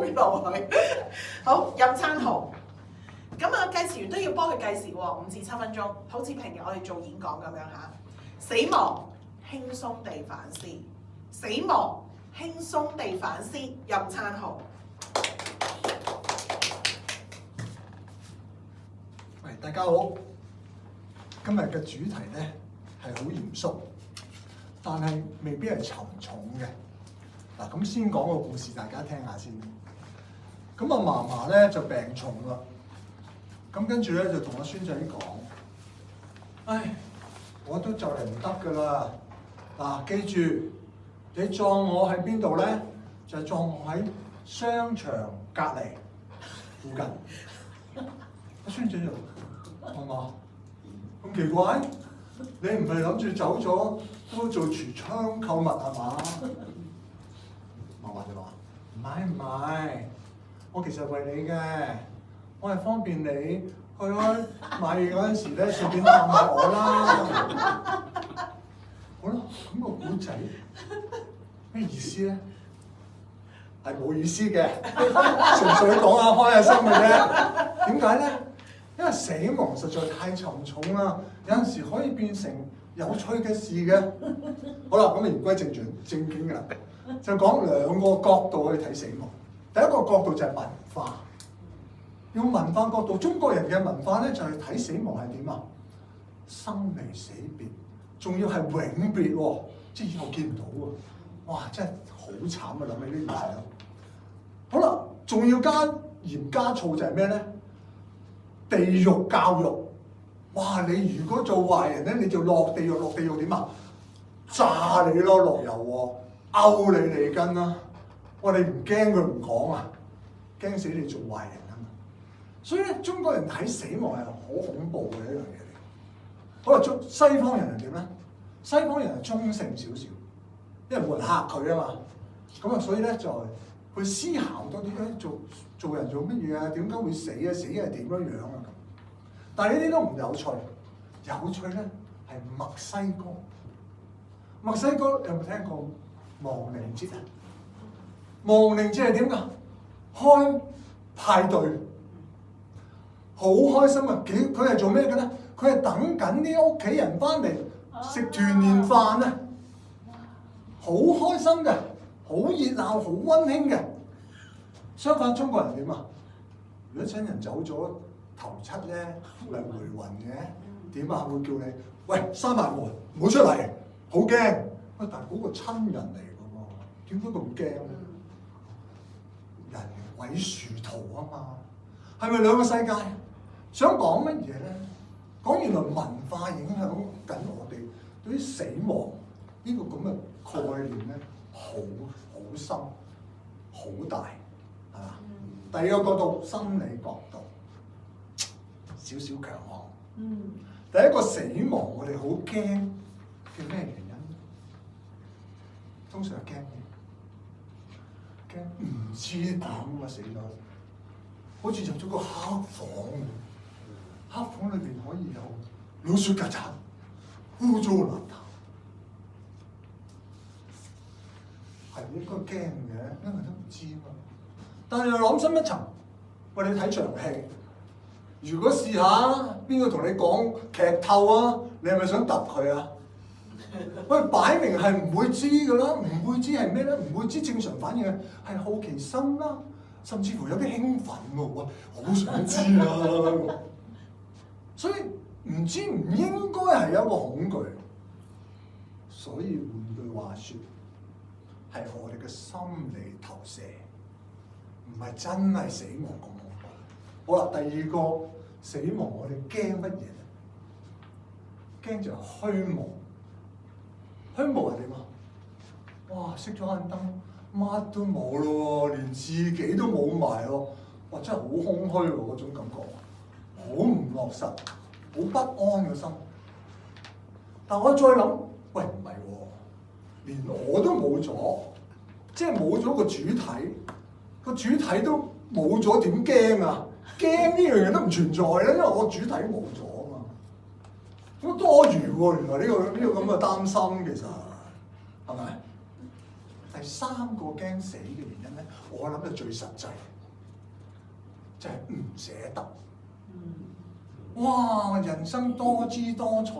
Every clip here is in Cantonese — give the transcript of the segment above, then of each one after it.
賄賂佢。好，任燦豪。咁啊，計時員都要幫佢計時喎，5至7分鐘，好似平日我哋做演講咁樣嚇。死亡輕鬆地反思，死亡輕鬆地反思，任燦豪。喂，大家好，今日嘅主題咧係好嚴肅，但係未必係沉重嘅。嗱，咁先講個故事，大家聽下先。咁啊，嫲嫲咧就病重啦。咁跟住咧就同阿孫仔講：唉，我都就嚟唔得噶啦！嗱，記住，你葬我喺邊度咧？就係葬我喺商場隔離附近。阿孫仔就係嘛？咁奇怪？你唔係諗住走咗都做櫥窗購物係嘛？嫲嫲就話：唔係，我其實為你嘅。我係方便你去開買嘢嗰陣時咧，順便探下我啦。好啦，咁個古仔咩意思咧？係冇意思嘅，純粹講下開下心嘅啫。點解咧？因為死亡實在太沉重啦，有陣時可以變成有趣嘅事嘅。好啦，咁言歸正經㗎啦，就講兩個角度去睇死亡。第一個角度就係文化。用文化角度，中國人嘅文化咧就係睇死亡係點啊？生離死別，仲要係永別喎，即係以後見唔到喎。哇！真係好慘啊！諗起呢件事啦。好啦，仲要加鹽加醋就係咩咧？地獄教育。哇！你如果做壞人咧，你就落地獄，落地獄點啊？炸你咯，落油喎，勾你脷根啦。哇！你唔驚佢唔講啊？驚死你做壞人。所以咧，中國人睇死亡係好恐怖嘅一樣嘢嚟。好啦，西方人係點咧？西方人係中性少少，因為冇人嚇佢啊嘛。咁啊，所以咧就去思考多啲，做人做乜嘢啊？點解會死啊？死係點樣樣啊？咁，但係呢啲都唔有趣。有趣咧係墨西哥。墨西哥有冇聽過亡靈節啊？亡靈節係點㗎？開派對。好開心啊！佢係做咩嘅咧？佢係等緊啲屋企人翻嚟食團年飯啊！好開心嘅，好熱鬧，好溫馨嘅。相反，中國人點啊？如果親人走咗頭七咧，咪回魂嘅。點啊？會叫你喂，閂埋門，唔好出嚟，好驚。喂，但係嗰個親人嚟㗎喎，點解咁驚咧？人鬼殊途啊嘛，係咪兩個世界？想講乜嘢咧？講原來文化影響緊我哋對於死亡呢個咁嘅概念咧，好深、好大，係嘛？第二個角度，心理角度，少少強項。第一個死亡，我哋好驚嘅咩原因？通常係驚唔知點啊，死咗，好似入咗個黑房。黑房裏邊可以有老鼠、曱甴、污糟邋遢，係應該驚嘅，因為都唔知啊嘛。但係又諗深一層，喂，你睇場戲，如果試下邊個同你講劇透啊，你係咪想揼佢啊？喂，擺明係唔會知㗎啦，唔會知係咩咧？唔會知正常反應係好奇心啦，甚至乎有啲興奮喎，哇，好想知啊！所以唔知唔應該係一個恐懼，所以換句話説，係我哋嘅心理投射，唔係真係死亡咁恐怖。好啦，第二個死亡我哋驚乜嘢咧？驚就係虛無。虛無係點啊？哇！熄咗眼燈，乜都冇咯喎，連自己都冇埋喎，哇！真係好空虛喎，嗰種感覺。好唔落實，好不安嘅心。但我再諗，喂，唔係喎，連我都冇咗，即係冇咗個主體，個主體都冇咗，點驚啊？驚呢樣嘢都唔存在咧，因為我主體冇咗啊嘛。咁多餘喎，原來呢個咁嘅擔心其實係咪？第第三個驚死嘅原因咧，我諗就最實際，就係唔捨得。哇！人生多姿多彩，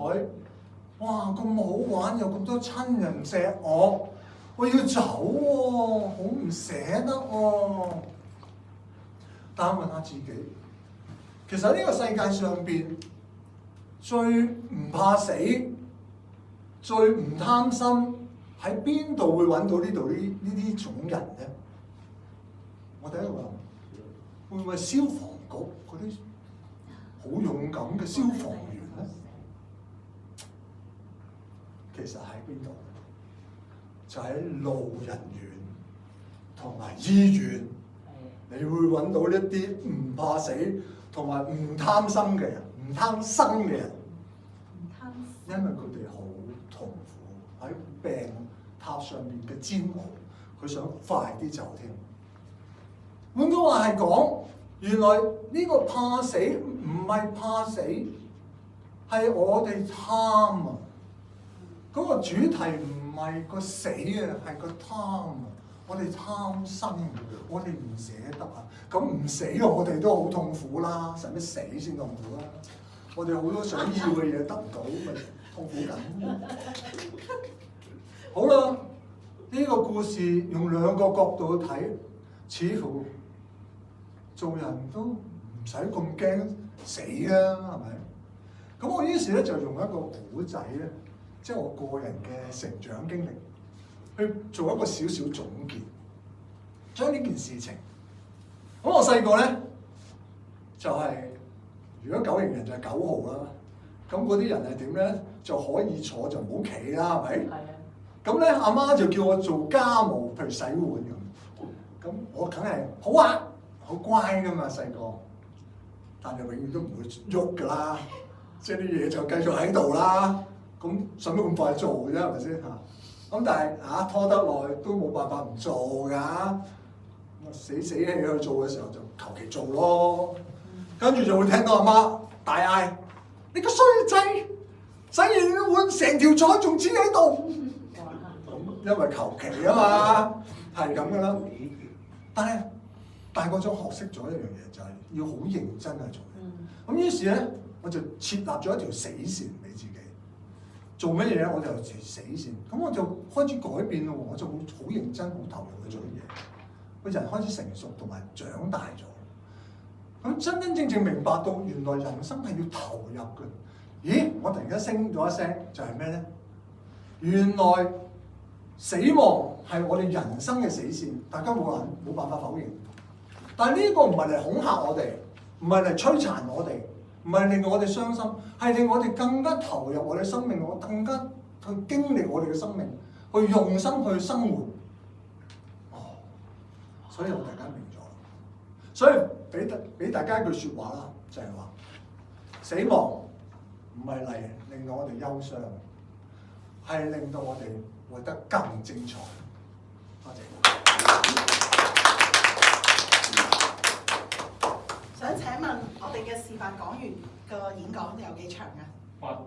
哇咁好玩，有咁多親人錫我，我要走喎，好唔捨得喎。但係問下自己，其實呢個世界上邊最唔怕死、最唔貪心，喺邊度會揾到呢啲種人咧？我第一個諗，會唔會係消防局嗰啲好勇敢嘅消防員咧？其實喺邊度？就喺路人院同埋醫院，你會揾到一啲唔怕死同埋唔貪心嘅人，唔貪生嘅人。因為佢哋好痛苦，喺病榻上面嘅煎熬，佢想快啲走添。換句話係講，原來呢個怕死唔係怕死，係我哋貪啊！嗰個主題唔係個死啊，係個貪啊！我哋貪生，我哋唔捨得啊！咁唔死我哋都好痛苦啦，使乜死先痛苦啦？我哋好多想要嘅嘢得唔到，咪痛苦緊。好啦，呢個故事用兩個角度去睇，似乎做人都唔使咁驚死啊，係咪？咁我於是咧就用一個古仔咧，即係我個人嘅成長經歷，去做一個少少總結，將呢件事情。咁我細個咧就係、如果9型人就係9號啦，咁嗰啲人係點咧？就可以坐就唔好企啦，係咪？係啊。咁咧阿媽就叫我做家務，譬如洗碗咁。咁我梗係好啊，好乖噶嘛細個，但係永遠都唔會喐噶啦，即係啲嘢就繼續喺度啦。咁使乜咁快做嘅啫？係咪先嚇？咁但係拖得耐都冇辦法唔做㗎。咁啊死氣去做嘅時候就求其做咯。跟住就會聽到阿媽大嗌：你個衰仔，洗完碗成條菜仲黐喺度。咁因為求其啊嘛，係咁噶啦。但係大個咗學識咗一樣嘢，就係要好認真去做。咁於是咧，我就設立咗一條死線俾自己。做乜嘢咧？我就條死線。咁我就開始改變咯。我就好認真、好投入去做嘢。個人開始成熟同埋長大咗。咁真正明白到原來人生係要投入嘅。咦！我突然間升咗一聲，就係咩咧？原來死亡係我哋人生嘅死線，大家冇辦法否認。但係呢個唔係嚟恐嚇我哋，唔係嚟摧殘我哋，唔係令我哋傷心，係令我哋更加投入我哋生命，我更加去經歷我哋嘅生命，去用心去生活。所以我大家明咗，所以俾大家一句説話啦，就係話死亡唔係嚟令到我哋憂傷，係令到我哋活得更精彩。多謝。想請問我哋嘅示範講員個演講有幾長啊？